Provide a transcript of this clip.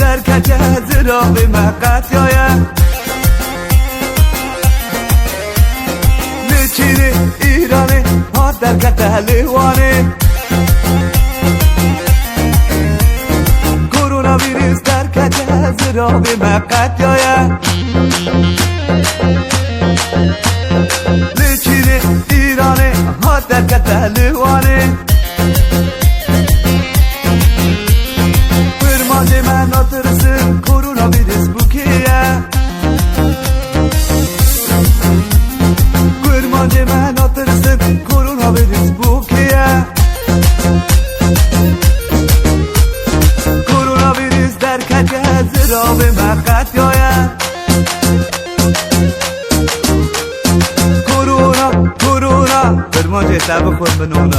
در کچه زرا به مقت یایه چینه ایرانه ها در کتلیوانه کرونا ویروس در کچه زرا به مقت یایه چینه ایرانه ها در کتلیوانه فرمانده من ناترسم کرونا ویروس بکیه فرمانده من ناترسم کرونا ویروس بکیه کرونا ویروس در کچه زرا به مقت یایه کرونا فرمانده تب خود بنونا